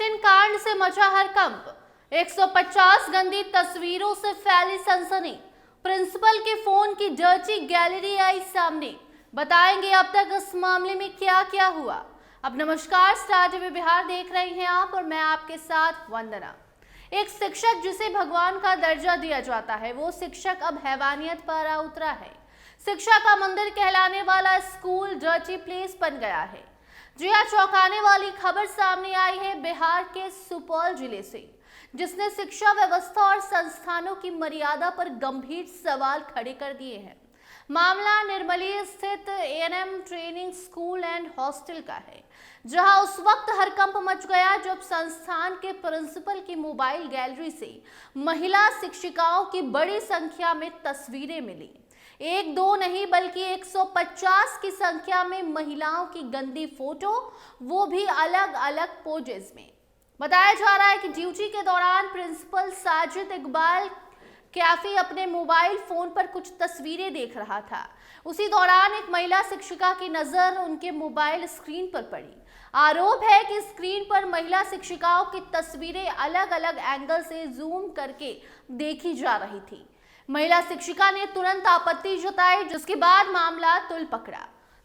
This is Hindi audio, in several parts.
सेकंड कांड से मचा हड़कंप। 150 गंदी तस्वीरों से फैली सनसनी। प्रिंसिपल के फोन की डर्टी गैलरी आई सामने। बताएंगे अब तक इस मामले में क्या क्या हुआ। अब नमस्कार, स्टार टीवी बिहार देख रहे हैं आप और मैं आपके साथ वंदना। एक शिक्षक जिसे भगवान का दर्जा दिया जाता है, वो शिक्षक अब हैवानियत पर आ उतरा है। शिक्षा का मंदिर कहलाने वाला स्कूल डर्टी प्लेस बन गया है। जी हाँ, चौंकाने वाली खबर सामने आई है बिहार के सुपौल जिले से, जिसने शिक्षा व्यवस्था और संस्थानों की मर्यादा पर गंभीर सवाल खड़े कर दिए हैं। मामला निर्मली स्थित ANM training school and hostel का है, जहां उस वक्त हड़कंप मच गया जब संस्थान के प्रिंसिपल की मोबाइल गैलरी से महिला शिक्षिकाओं की बड़ी संख्या में तस्वीरें मिली। एक दो नहीं बल्कि 150 की संख्या में महिलाओं की गंदी फोटो, वो भी अलग अलग पोजेस में। बताया जा रहा है कि ड्यूटी के दौरान प्रिंसिपल साजिद इकबाल कैफी अपने मोबाइल फोन पर कुछ तस्वीरें देख रहा था। उसी दौरान एक महिला शिक्षिका की नजर उनके मोबाइल स्क्रीन पर पड़ी। आरोप है कि स्क्रीन पर महिला शिक्षिकाओं की तस्वीरें अलग अलग एंगल से जूम करके देखी जा रही थी। महिला शिक्षिका ने तुरंत आपत्ति जताई, जिसके बाद मामला तुल पकड़ा।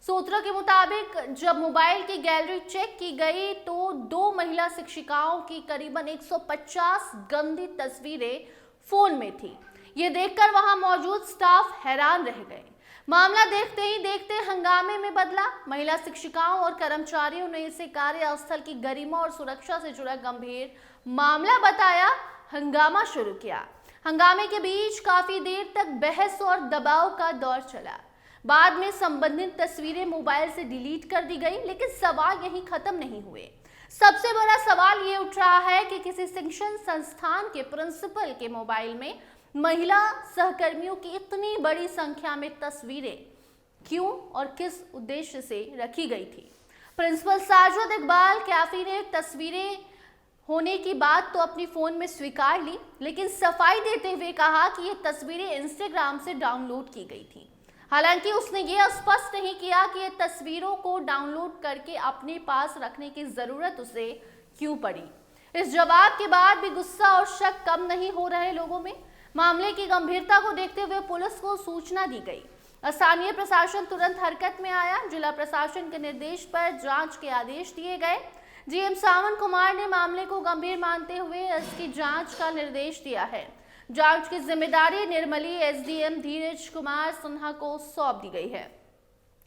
सूत्रों के मुताबिक जब मोबाइल की गैलरी चेक की गई तो दो महिला शिक्षिकाओं की करीबन 150 गंदी तस्वीरें फोन में थी। ये देखकर वहां मौजूद स्टाफ हैरान रह गए। मामला देखते ही देखते हंगामे में बदला। महिला शिक्षिकाओं और कर्मचारियों ने इसे कार्यस्थल की गरिमा और सुरक्षा से जुड़ा गंभीर मामला बताया, हंगामा शुरू किया। हंगामे के बीच काफी देर तक बहस और दबाव का दौर चला। बाद में संबंधित तस्वीरें मोबाइल से डिलीट कर दी गई, लेकिन सवाल यहीं खत्म नहीं हुए। सबसे बड़ा सवाल ये उठ रहा है कि किसी शिक्षण संस्थान के प्रिंसिपल के मोबाइल में महिला सहकर्मियों की इतनी बड़ी संख्या में तस्वीरें क्यों और किस उद्देश्य से रखी गई थी। प्रिंसिपल साजिद इकबाल कैफी ने तस्वीरें होने की बात तो अपनी फोन में स्वीकार ली, लेकिन सफाई देते हुए कहा कि ये तस्वीरें इंस्टाग्राम से डाउनलोड की गई थी। हालांकि उसने ये स्पष्ट नहीं किया कि ये तस्वीरों को डाउनलोड करके अपने पास रखने की जरूरत उसे क्यों पड़ी। इस जवाब के बाद भी गुस्सा और शक कम नहीं हो रहे लोगों में। मामले की गंभीरता को देखते हुए पुलिस को सूचना दी गई। स्थानीय प्रशासन तुरंत हरकत में आया। जिला प्रशासन के निर्देश पर जांच के आदेश दिए गए। जीएम सावन कुमार ने मामले को गंभीर मानते हुए इसकी जांच का निर्देश दिया है। जांच की जिम्मेदारी निर्मली एसडीएम धीरज कुमार सिन्हा को सौंप दी गई है।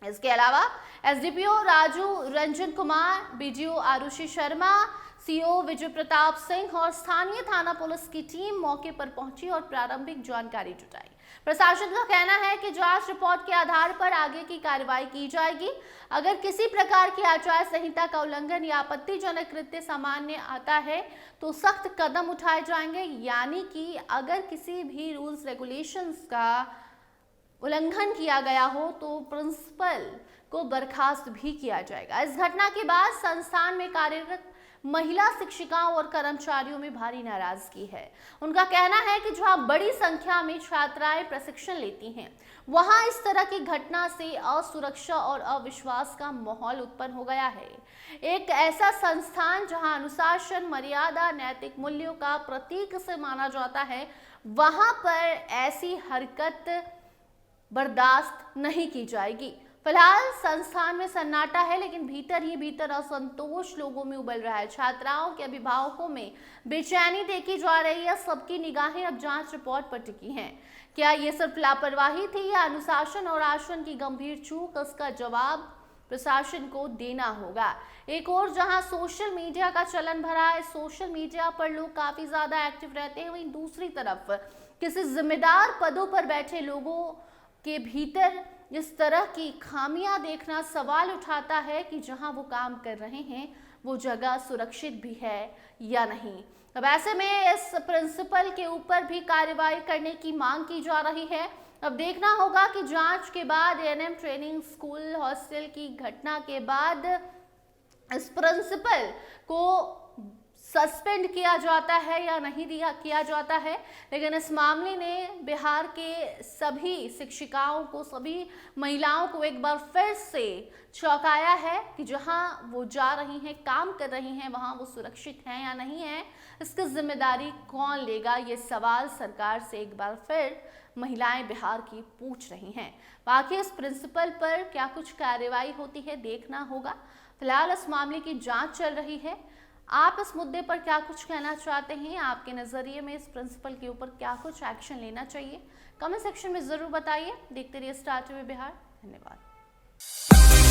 इसके अलावा SDPO Raju Ranjan Kumar, BDO Arushi Sharma, CO Vijay Pratap Singh और स्थानीय थाना पुलिस की टीम मौके पर पहुंची और प्रारंभिक जानकारी जुटाई। प्रशासन का कहना है कि जांच रिपोर्ट के आधार पर आगे की कार्रवाई की जाएगी। अगर किसी प्रकार की आचार संहिता का उल्लंघन या आपत्तिजनक कृत्य सामने आता है तो सख्त कदम उठाए जाएंगे। यानी कि अगर किसी भी रूल्स रेगुलेशंस का उल्लंघन किया गया हो तो प्रिंसिपल को बर्खास्त भी किया जाएगा। इस घटना के बाद संस्थान में कार्यरत महिला शिक्षिकाओं और कर्मचारियों में भारी नाराजगी है। उनका कहना है कि जहां बड़ी संख्या में छात्राएं प्रशिक्षण लेती हैं, वहां इस तरह की घटना से असुरक्षा और अविश्वास का माहौल उत्पन्न हो गया है। एक ऐसा संस्थान जहां अनुशासन, मर्यादा, नैतिक मूल्यों का प्रतीक से माना जाता है, वहां पर ऐसी हरकत बर्दाश्त नहीं की जाएगी। फिलहाल संस्थान में सन्नाटा है, लेकिन भीतर ही भीतर असंतोष लोगों में उबल रहा है। छात्राओं के अभिभावकों में बेचैनी देखी जा रही है। सबकी निगाहें अब जांच रिपोर्ट पर टिकी हैं। क्या ये सिर्फ लापरवाही थी या अनुशासन और आचरण की गंभीर चूक? इसका जवाब प्रशासन को देना होगा। एक और जहां सोशल मीडिया का चलन भरा है, सोशल मीडिया पर लोग काफी ज्यादा एक्टिव रहते हैं, वहीं दूसरी तरफ किसी जिम्मेदार पदों पर बैठे लोगों के भीतर इस तरह की खामियां देखना सवाल उठाता है कि जहां वो काम कर रहे हैं वो जगह सुरक्षित भी है या नहीं। अब ऐसे में इस प्रिंसिपल के ऊपर भी कार्रवाई करने की मांग की जा रही है। अब देखना होगा कि जांच के बाद एएनएम ट्रेनिंग स्कूल हॉस्टल की घटना के बाद इस प्रिंसिपल को सस्पेंड किया जाता है या नहीं दिया किया जाता है। लेकिन इस मामले ने बिहार के सभी शिक्षिकाओं को, सभी महिलाओं को एक बार फिर से चौंकाया है कि जहां वो जा रही हैं, काम कर रही हैं, वहां वो सुरक्षित हैं या नहीं है, इसकी जिम्मेदारी कौन लेगा, ये सवाल सरकार से एक बार फिर महिलाएं बिहार की पूछ रही हैं। बाकी इस प्रिंसिपल पर क्या कुछ कार्रवाई होती है, देखना होगा। फिलहाल इस मामले की जांच चल रही है। आप इस मुद्दे पर क्या कुछ कहना चाहते हैं? आपके नजरिए में इस प्रिंसिपल के ऊपर क्या कुछ एक्शन लेना चाहिए? कमेंट सेक्शन में जरूर बताइए। देखते रहिए स्टार टीवी बिहार। धन्यवाद।